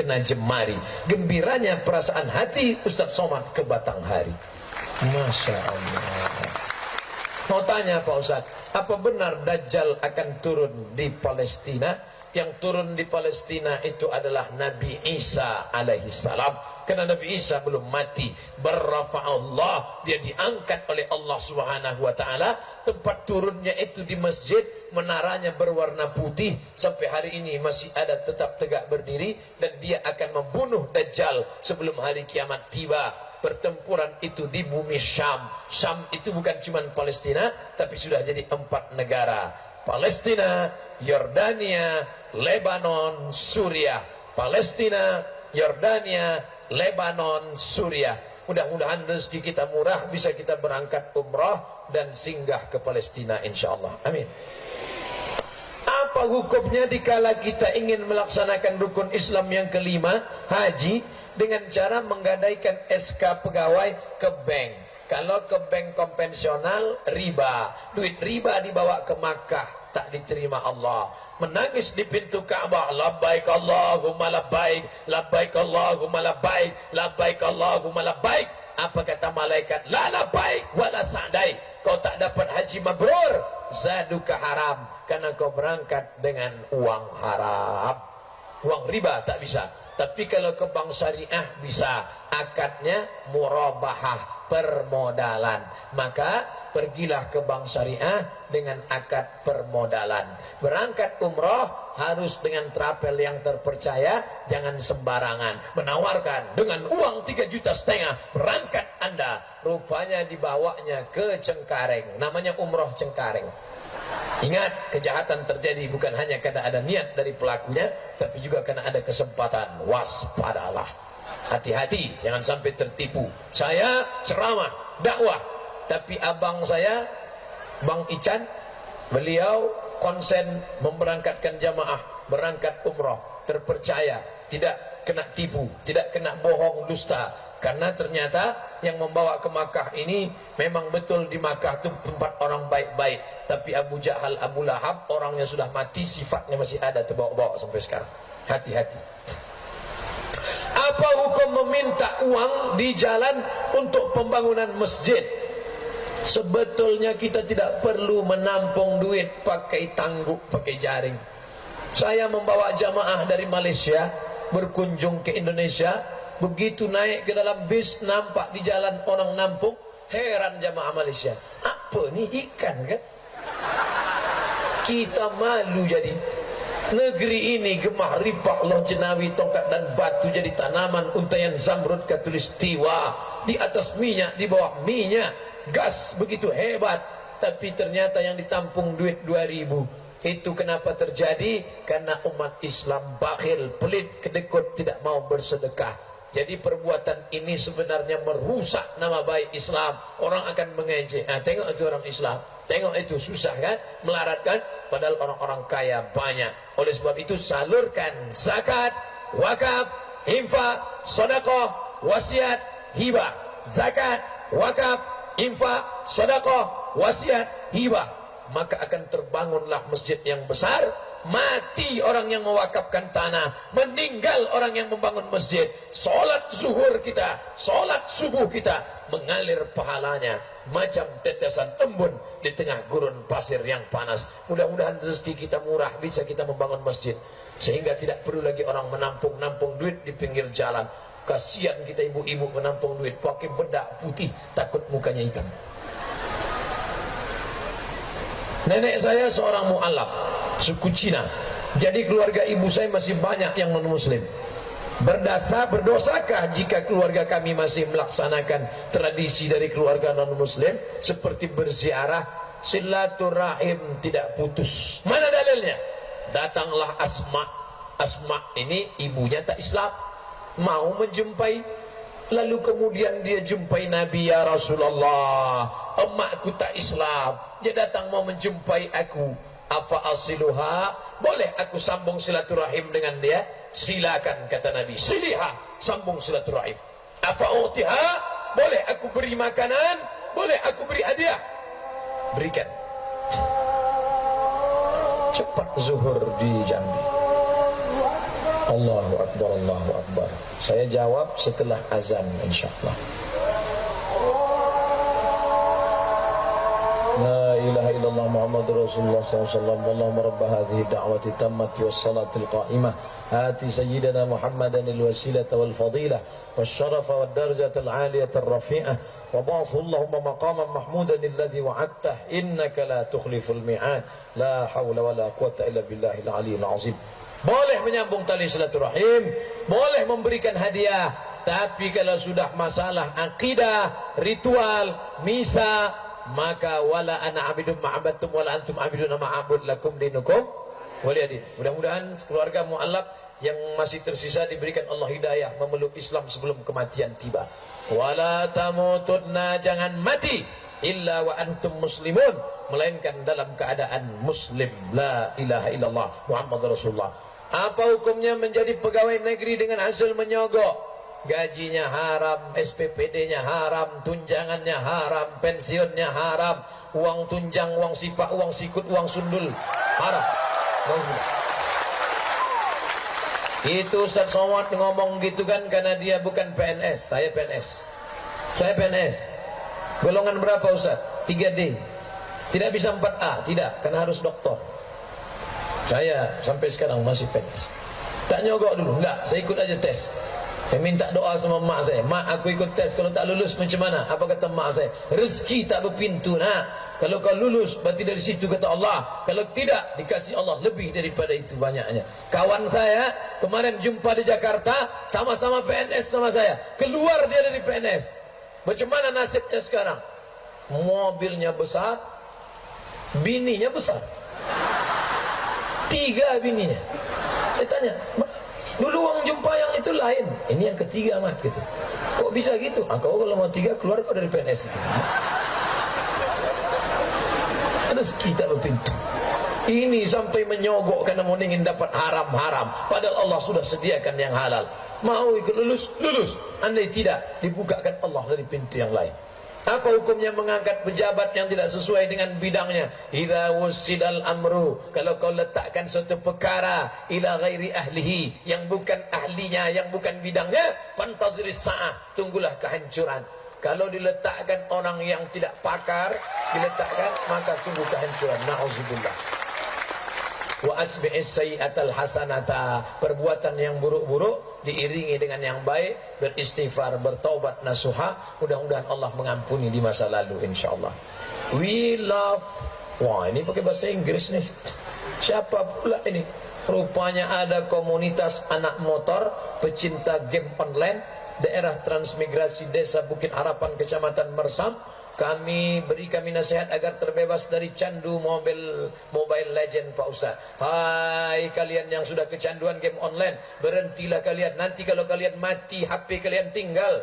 kena jemari. Gembiranya perasaan hati Ustadz Somad ke Batanghari. Masya Allah. Mau tanya Pak Ustadz, apa benar Dajjal akan turun di Palestina? Yang turun di Palestina itu adalah Nabi Isa alaihi salam. Karena Nabi Isa belum mati, berrafa'allah, dia diangkat oleh Allah Subhanahu wa taala. Tempat turunnya itu di masjid, menaranya berwarna putih, sampai hari ini masih ada, tetap tegak berdiri, dan dia akan membunuh Dajjal sebelum hari kiamat tiba. Pertempuran itu di bumi Syam. Syam itu bukan cuma Palestina, tapi sudah jadi 4 negara. Palestina, Yordania, Lebanon, Suriah. Palestina, Yordania, Lebanon, Suriah. Mudah-mudahan rezeki kita murah, bisa kita berangkat umrah dan singgah ke Palestina insyaallah. Amin. Apa hukumnya dikala kita ingin melaksanakan rukun Islam yang kelima, haji, dengan cara menggadaikan SK pegawai ke bank? Kalau ke bank konvensional riba, duit riba dibawa ke Makkah, tak diterima Allah. Menangis di pintu Ka'bah, labbaik Allahumma labbaik, labbaik Allahumma labbaik, labbaik Allahumma labbaik. Apa kata malaikat? La labbaik wala sa'daik. Kau tak dapat haji mabrur, zaduka haram, karena kau berangkat dengan uang haram. Uang riba tak bisa. Tapi kalau ke bank syariah bisa. Akadnya murabahah, permodalan. Maka pergilah ke bank syariah dengan akad permodalan. Berangkat umroh harus dengan travel yang terpercaya, jangan sembarangan menawarkan dengan uang 3,5 juta berangkat Anda. Rupanya dibawanya ke Cengkareng, namanya umroh Cengkareng. Ingat, kejahatan terjadi bukan hanya karena ada niat dari pelakunya, tapi juga karena ada kesempatan. Waspadalah, hati-hati, jangan sampai tertipu. Saya ceramah, dakwah, tapi abang saya, Bang Ican, beliau konsen memberangkatkan jamaah, berangkat umroh, terpercaya, tidak kena tipu, tidak kena bohong dusta. Karena ternyata yang membawa ke Makkah ini memang betul di Makkah itu tempat orang baik-baik. Tapi Abu Jahal, Abu Lahab, orangnya sudah mati, sifatnya masih ada, terbawa-bawa sampai sekarang. Hati-hati. Apa hukum meminta uang di jalan untuk pembangunan masjid? Sebetulnya kita tidak perlu menampung duit pakai tangguk, pakai jaring. Saya membawa jamaah dari Malaysia berkunjung ke Indonesia. Begitu naik ke dalam bis, nampak di jalan orang nampung, heran jamaah Malaysia. Apa ni, ikan kan? Kita malu jadi. Negeri ini gemah ripah, loh jenawi, tongkat dan batu jadi tanaman, untayan zamrud katulistiwa. Di atas minyak, di bawah minyak, gas begitu hebat. Tapi ternyata yang ditampung duit 2.000. Itu kenapa terjadi? Karena umat Islam bakhil, pelit, kedekut, tidak mau bersedekah. Jadi perbuatan ini sebenarnya merusak nama baik Islam. Orang akan mengejek. Nah, tengok itu orang Islam, tengok itu susah kan, melarat kan, padahal orang-orang kaya banyak. Oleh sebab itu salurkan zakat, wakaf, infak, sedekah, wasiat, hibah. Zakat, wakaf, infak, sedekah, wasiat, hibah. Maka akan terbangunlah masjid yang besar. Mati orang yang mewakafkan tanah, meninggal orang yang membangun masjid. Solat zuhur kita, solat subuh kita mengalir pahalanya macam tetesan embun di tengah gurun pasir yang panas. Mudah-mudahan rezeki kita murah, bisa kita membangun masjid, sehingga tidak perlu lagi orang menampung-nampung duit di pinggir jalan. Kasihan kita ibu-ibu menampung duit pakai bedak putih, takut mukanya hitam. Nenek saya seorang mu'alaf, suku Cina. Jadi keluarga ibu saya masih banyak yang non-muslim. Berdosakah jika keluarga kami masih melaksanakan tradisi dari keluarga non-muslim seperti berziarah, silaturahim tidak putus? Mana dalilnya? Datanglah Asma. Asma ini ibunya tak Islam, mau menjumpai. Lalu kemudian dia jumpai Nabi, ya Rasulullah, emakku tak Islam, dia datang mau menjumpai aku. Afa asiluha, boleh aku sambung silaturahim dengan dia? Silakan, kata Nabi, siliha, sambung silaturahim. Afa utiha, boleh aku beri makanan? Boleh aku beri hadiah? Berikan. Cepat zuhur di Jambi. Allahu Akbar, Allahu Akbar. Saya jawab setelah azan insyaallah. La ilaha illallah Muhammadur Rasulullah sallallahu alaihi wasallam. Allahumma rabb hadhihi da'wati tammati was salatil qa'imah. Ati sayyidina Muhammadan al-wasilata wal fadilah wasyarafa wad darajatal 'aliyata ar-rafi'ah wa ba'athu Allahumma maqaman mahmudan alladhi wa'adtah innaka la tukhliful mi'ad. La haula wala quwwata illa billahil 'aliyyil 'azim. Boleh menyambung tali silaturahim, boleh memberikan hadiah, tapi kalau sudah masalah akidah, ritual, misa, maka wala ana abidum ma'abattum wala antum abidun ma'abud lakum dinukum waliyadin. Mudah-mudahan keluarga mu'allaf yang masih tersisa diberikan Allah hidayah memeluk Islam sebelum kematian tiba. Wala tamutunna, jangan mati illa wa antum muslimun, melainkan dalam keadaan muslim. La ilaha illallah Muhammad Rasulullah. Apa hukumnya menjadi pegawai negeri dengan hasil menyogok? Gajinya haram, SPPD-nya haram, tunjangannya haram, pensiunnya haram, uang tunjang, uang sipak, uang sikut, uang sundul haram. Itu Ustaz Somad ngomong gitu kan karena dia bukan PNS. Saya PNS. Saya PNS. Golongan berapa Ustaz? 3D. Tidak bisa 4A, tidak, karena harus doktor. Saya sampai sekarang masih PNS. Tak nyogok dulu, enggak, saya ikut aja tes. Saya minta doa sama mak saya. Mak, aku ikut tes, kalau tak lulus macam mana? Apa kata mak saya? Rezeki tak berpintu nak. Kalau kau lulus, berarti dari situ kata Allah. Kalau tidak, dikasih Allah lebih daripada itu banyaknya. Kawan saya kemarin jumpa di Jakarta, sama-sama PNS sama saya. Keluar dia dari PNS. Macam mana nasibnya sekarang? Mobilnya besar, bininya besar. 3 bininya. Saya tanya, dulu uang jumpa yang itu lain, ini yang ketiga mat gitu. Kok bisa gitu? Kau kalau mau 3 keluar kau dari PNS itu. Rezeki tak berpintu. Ini sampai menyogok karena mau ingin dapat haram-haram, padahal Allah sudah sediakan yang halal. Mau ikut lulus, lulus. Andai tidak, dibukakan Allah dari pintu yang lain. Apa hukumnya mengangkat pejabat yang tidak sesuai dengan bidangnya? Idza wusidal amru, kalau kau letakkan suatu perkara ila ghairi ahlihi, yang bukan ahlinya, yang bukan bidangnya, fantaziris sa'ah, tunggulah kehancuran. Kalau diletakkan orang yang tidak pakar, diletakkan, maka tunggu kehancuran. Na'udzubillah. Wa atbi'is sayyi'atal hasanata, perbuatan yang buruk-buruk diiringi dengan yang baik, beristighfar, bertaubat nasuha, mudah-mudahan Allah mengampuni di masa lalu insyaallah. We love, wah ini pakai bahasa Inggris nih. Siapa pula ini? Rupanya ada komunitas anak motor pecinta game online daerah transmigrasi Desa Bukit Harapan Kecamatan Mersam. Kami nasihat agar terbebas dari candu Mobile Legend Pak Ustaz. Hai kalian yang sudah kecanduan game online, berhentilah kalian. Nanti kalau kalian mati, HP kalian tinggal.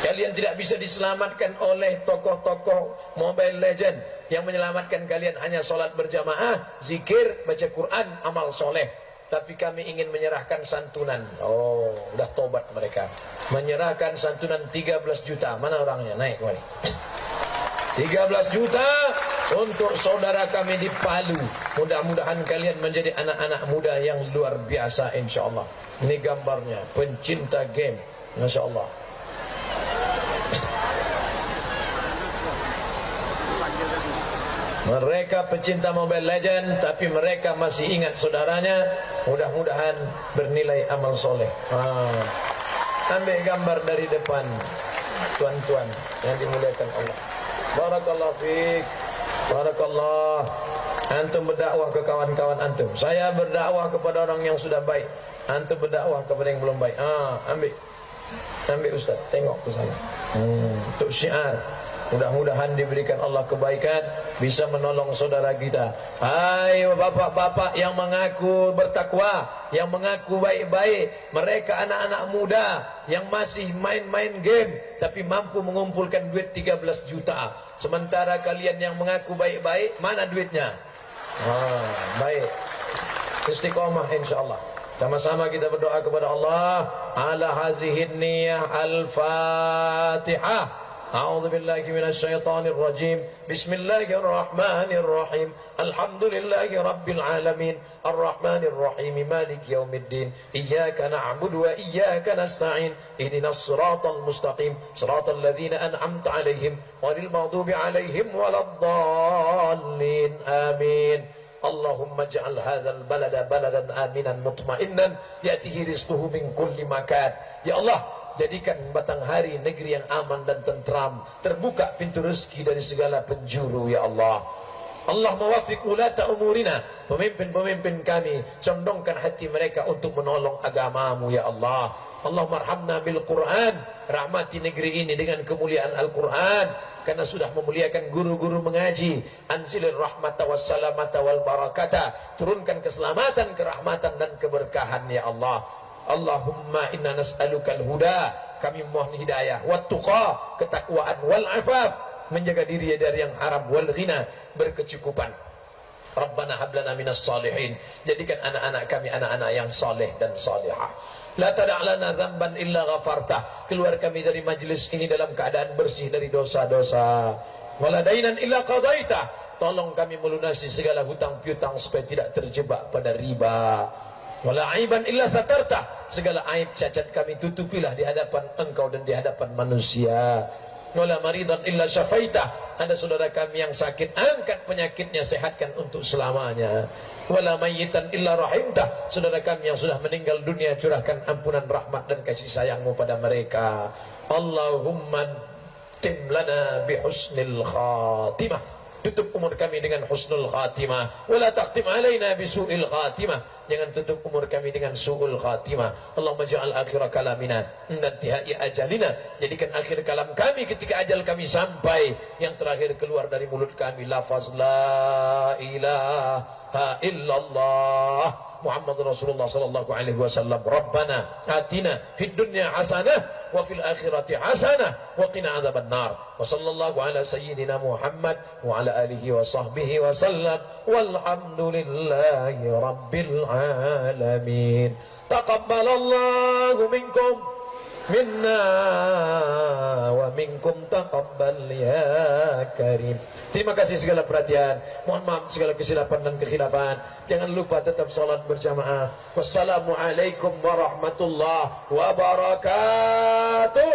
Kalian tidak bisa diselamatkan oleh tokoh-tokoh Mobile Legend. Yang menyelamatkan kalian hanya sholat berjamaah, zikir, baca Quran, amal soleh. Tapi kami ingin menyerahkan santunan. Oh, udah tobat mereka. Menyerahkan santunan 13 juta. Mana orangnya? Naik kemari. 13 juta untuk saudara kami di Palu. Mudah-mudahan kalian menjadi anak-anak muda yang luar biasa insyaallah. Ini gambarnya, pencinta game. Masya Allah. Mereka pecinta Mobile Legend, tapi mereka masih ingat saudaranya. Mudah-mudahan bernilai amal soleh. Ambil gambar dari depan, tuan-tuan yang dimuliakan Allah. Barakallah fiik. Barakallah. Antum berdakwah ke kawan-kawan antum. Saya berdakwah kepada orang yang sudah baik. Antum berdakwah kepada yang belum baik. Ambil Ustaz, tengok ke sana. Untuk syiar. Mudah-mudahan diberikan Allah kebaikan, bisa menolong saudara kita. Hai bapak-bapak yang mengaku bertakwa, yang mengaku baik-baik, mereka anak-anak muda yang masih main-main game tapi mampu mengumpulkan duit 13 juta. Sementara kalian yang mengaku baik-baik, mana duitnya? Baik. Istiqomah insyaallah. Sama-sama kita berdoa kepada Allah. Ala hazihin niyah al-Fatihah. أعوذ بالله من الشيطان الرجيم بسم الله الرحمن الرحيم الحمد لله رب العالمين Ar-Rahmanir Rahim, Maliki Yaumiddin, Iyyaka na'budu wa iyyaka nasta'in, Ihdinas siratal mustaqim, siratal ladzina an'amta 'alaihim, ghairil maghdubi 'alaihim waladdallin. Amin. Allahumma ja'al hadzal balada baladan aminan mutmainan ya'tihi rizquhu min kulli makan. Ya Allah, jadikan Batanghari negeri yang aman dan tentram, terbuka pintu rezeki dari segala penjuru ya Allah. Allah mawafiq ulata umurina, pemimpin-pemimpin kami, condongkan hati mereka untuk menolong agamamu ya Allah. Allahumma arhamna bil Quran, rahmati negeri ini dengan kemuliaan Al-Quran, karena sudah memuliakan guru-guru mengaji. Anzilir rahmata wassalamata wal barakata, turunkan keselamatan, kerahmatan dan keberkahan ya Allah. Allahumma inna nas'alukal huda, kami mohon hidayah, wat tuqa, ketakwaan, wal afaf, menjaga diri dari yang haram, wal ghina, berkecukupan. Rabbana hablana minas salihin, jadikan anak-anak kami anak-anak yang saleh dan salihah. La tada'lana dzamban illa ghafartah, keluar kami dari majlis ini dalam keadaan bersih dari dosa-dosa. Wala dainan illa qadaitah, tolong kami melunasi segala hutang piutang supaya tidak terjebak pada riba. Wala aiban illa satartah, segala aib cacat kami tutupilah di hadapan Engkau dan di hadapan manusia. Wala maridan illa syafaitah, ada saudara kami yang sakit, angkat penyakitnya, sehatkan untuk selamanya. Wala mayyitan illa rahimtah, saudara kami yang sudah meninggal dunia, curahkan ampunan, rahmat dan kasih sayangmu pada mereka. Allahumma tim lana bihusnil khatimah, tutup umur kami dengan husnul khatimah. Wala takhtim alaina bisu'il khatimah, jangan tutup umur kami dengan su'ul khatimah. Allahumma ja'al akhir kalamina intihai ajalina, jadikan akhir kalam kami ketika ajal kami sampai, yang terakhir keluar dari mulut kami lafaz la ilaha illallah Muhammad Rasulullah sallallahu alaihi wasallam. Rabbana atina fid dunya hasanah wa fil akhirati hasanah wa qina adzabannar. Wa sallallahu ala sayyidina Muhammad wa ala alihi wa sahbihi wa sallam. Walhamdulillahi rabbil alamin. Taqabbalallahu minkum minna wa minkum taqabbal ya karim. Terima kasih segala perhatian, mohon maaf segala kesilapan dan kekhilafan. Jangan lupa tetap salat berjamaah. Wassalamualaikum warahmatullahi wabarakatuh.